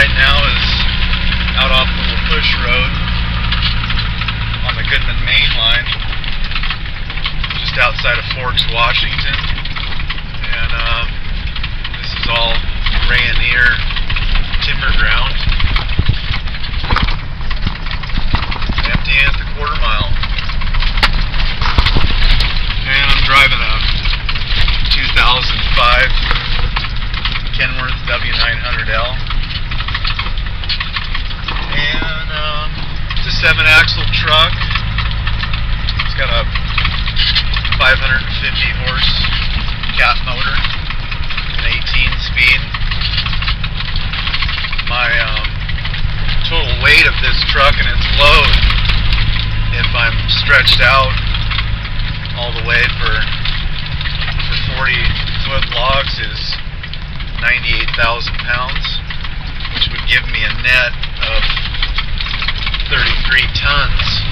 right now is out off Little Push Road on the Goodman Main Line, just outside of Forks, Washington. And this is all Rayonier timber ground. Emptying at the quarter mile. And I'm driving a 2005 Kenworth W900L. And it's a 7-axle truck. It's got a 550 horse cat motor, an 18-speed. My total weight of this truck and its load, if I'm stretched out all the way for 40-foot logs, is 98,000 pounds, which would give me a net of 33 tons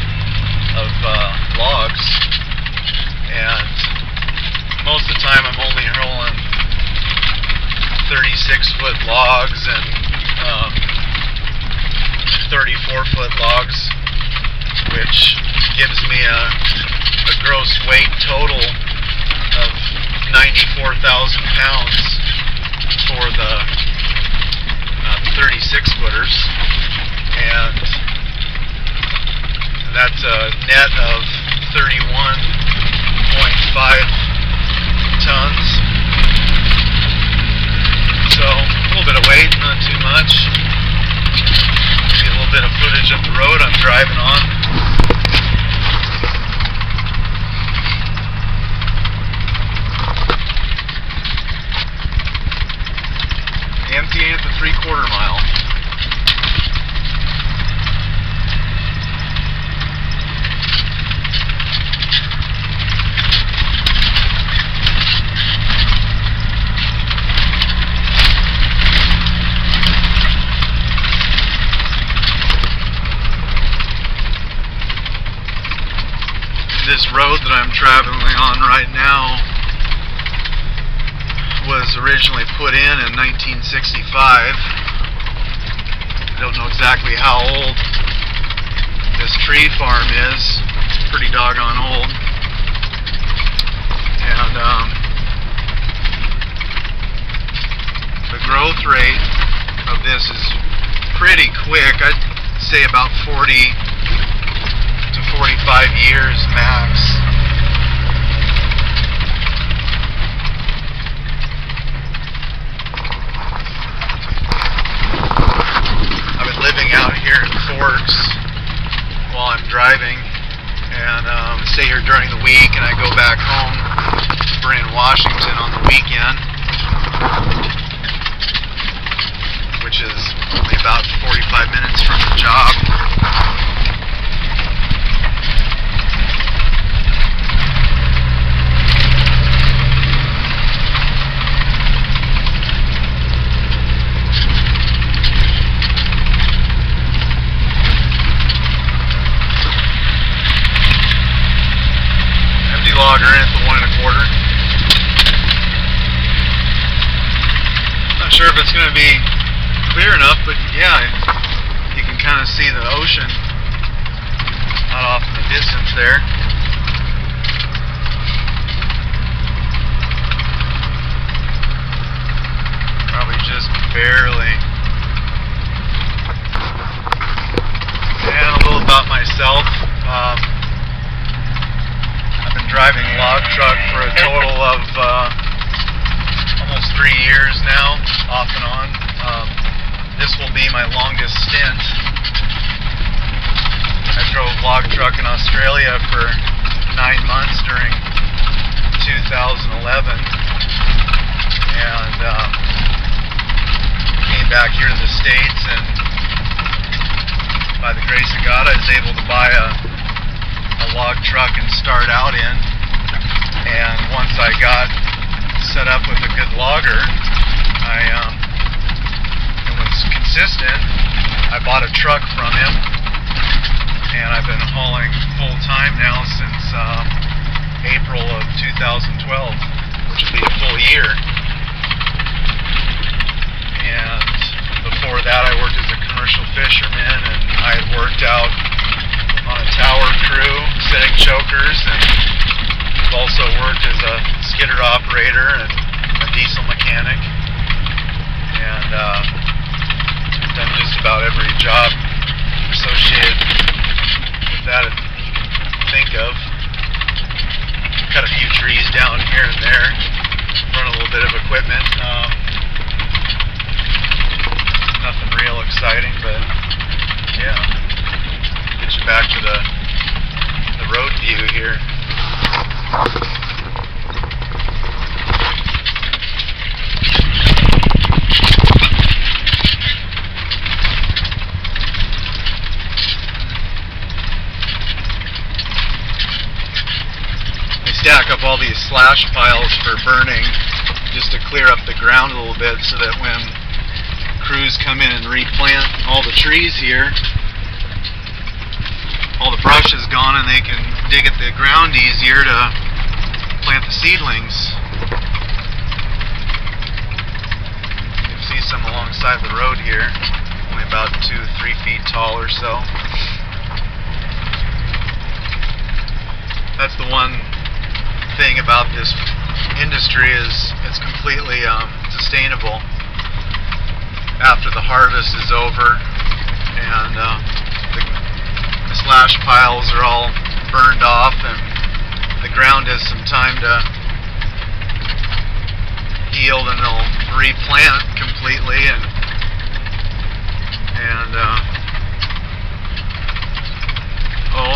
of logs. And most of the time I'm only hauling 36-foot logs and 34-foot logs, which gives me a gross weight total of 94,000 pounds for the 36-footers, and that's a net of 31.5 tons. So a little bit of weight, not too much. Get a little bit of footage of the road I'm driving on. Emptying at the 3/4 mile. This road that I'm traveling on right now was originally put in 1965. I don't know exactly how old this tree farm is. It's pretty doggone old. And the growth rate of this is pretty quick. I'd say about 40 to 45 years max. Living out here in Forks while I'm driving, and stay here during the week, and I go back home to Bryn, Washington on the weekend, which is only about 45 minutes from the job. Logger in at the 1 1/4. Not sure if it's going to be clear enough, but yeah, you can kind of see the ocean out off in the distance there. Probably just barely. And a little about myself. Driving a log truck for a total of almost 3 years now, off and on. This will be my longest stint. I drove a log truck in Australia for 9 months during 2011, and came back here to the States, and by the grace of God I was able to buy a log truck and start out in. And once I got set up with a good logger, and was consistent, I bought a truck from him, and I've been hauling full time now since April of 2012, which will be a full year. And before that I worked worked out on a tower crew setting chokers, and I've also worked as a skidder operator and a diesel mechanic, and done just about every job associated with that you can think of. Cut a few trees down here and there, run a little bit of equipment. Nothing real exciting, but yeah, get you back to the road view here. They stack up all these slash piles for burning just to clear up the ground a little bit, so that when crews come in and replant all the trees here, all the brush is gone and they can dig at the ground easier to plant the seedlings. You can see some alongside the road here, only about 2-3 feet tall or so. That's the one thing about this industry, is it's completely sustainable after the harvest is over, and the slash piles are all burned off and the ground has some time to heal, and they'll replant completely, and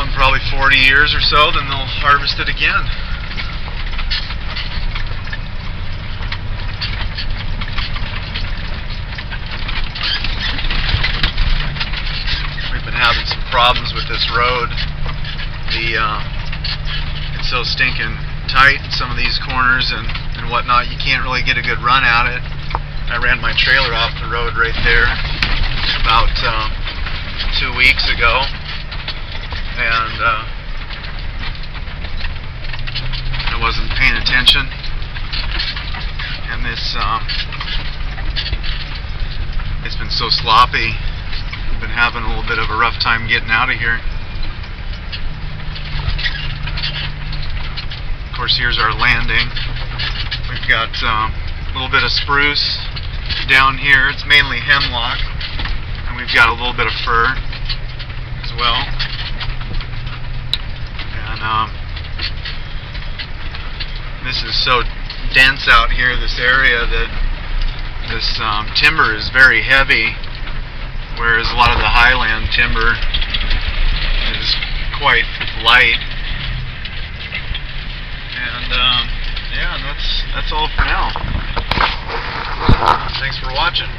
in probably 40 years or so, then they'll harvest it again. Having some problems with this road. It's so stinking tight in some of these corners and whatnot, you can't really get a good run at it. I ran my trailer off the road right there about 2 weeks ago, and I wasn't paying attention, and it's been so sloppy. Been having a little bit of a rough time getting out of here. Of course, here's our landing. We've got a little bit of spruce down here. It's mainly hemlock, and we've got a little bit of fir as well. And this is so dense out here, this area, that this timber is very heavy, whereas a lot of the highland timber is quite light. And yeah, that's all for now. Thanks for watching.